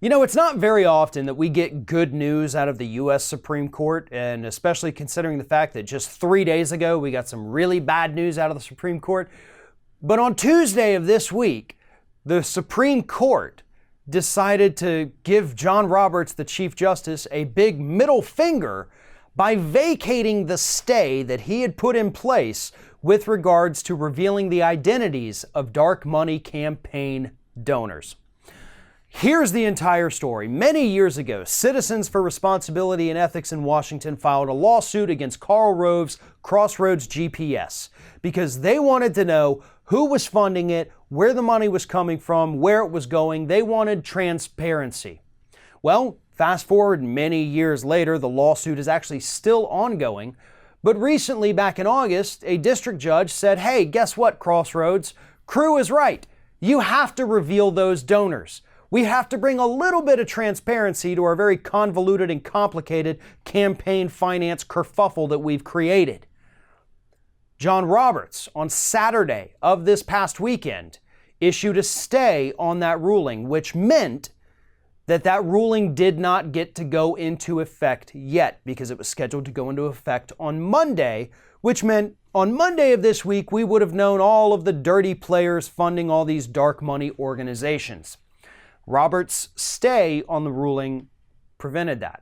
You know, it's not very often that we get good news out of the U.S. Supreme Court, and especially considering the fact that just 3 days ago we got some really bad news out of the Supreme Court. But on Tuesday of this week, the Supreme Court decided to give John Roberts, the Chief Justice, a big middle finger by vacating the stay that he had put in place with regards to revealing the identities of dark money campaign donors. Here's the entire story. Many years ago, Citizens for Responsibility and Ethics in Washington filed a lawsuit against Karl Rove's Crossroads GPS because they wanted to know who was funding it, where the money was coming from, where it was going. They wanted transparency. Well, fast forward many years later, the lawsuit is actually still ongoing. But recently, back in August, a district judge said, hey, guess what, Crossroads? Crew is right. You have to reveal those donors. We have to bring a little bit of transparency to our very convoluted and complicated campaign finance kerfuffle that we've created. John Roberts, on Saturday of this past weekend, issued a stay on that ruling, which meant that that ruling did not get to go into effect yet because it was scheduled to go into effect on Monday, which meant on Monday of this week, we would have known all of the dirty players funding all these dark money organizations. Roberts' stay on the ruling prevented that.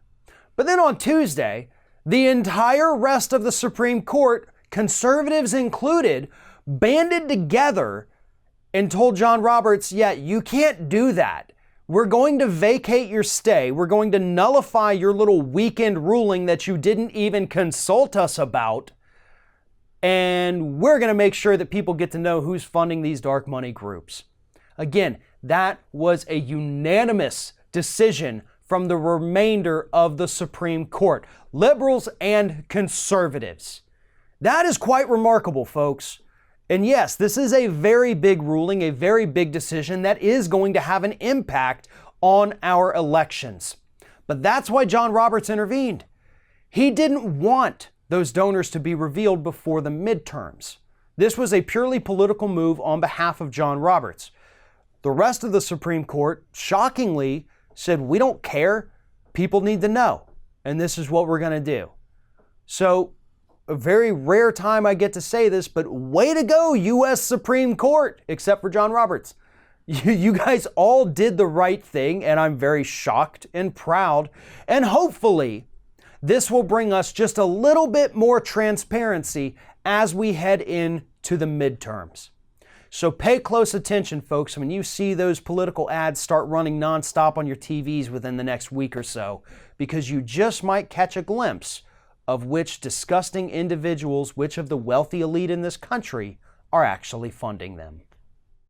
But then on Tuesday, the entire rest of the Supreme Court, conservatives included, banded together and told John Roberts, yeah, you can't do that. We're going to vacate your stay. We're going to nullify your little weekend ruling that you didn't even consult us about. And we're going to make sure that people get to know who's funding these dark money groups. Again, that was a unanimous decision from the remainder of the Supreme Court, liberals and conservatives. That is quite remarkable, folks. And yes, this is a very big ruling, a very big decision that is going to have an impact on our elections. But that's why John Roberts intervened. He didn't want those donors to be revealed before the midterms. This was a purely political move on behalf of John Roberts. The rest of the Supreme Court, shockingly, said, we don't care. People need to know. And this is what we're going to do. So, a very rare time I get to say this, but way to go, U.S. Supreme Court, except for John Roberts. You guys all did the right thing, and I'm very shocked and proud. And hopefully, this will bring us just a little bit more transparency as we head into the midterms. So pay close attention, folks, when you see those political ads start running nonstop on your TVs within the next week or so, because you just might catch a glimpse of which disgusting individuals, which of the wealthy elite in this country are actually funding them.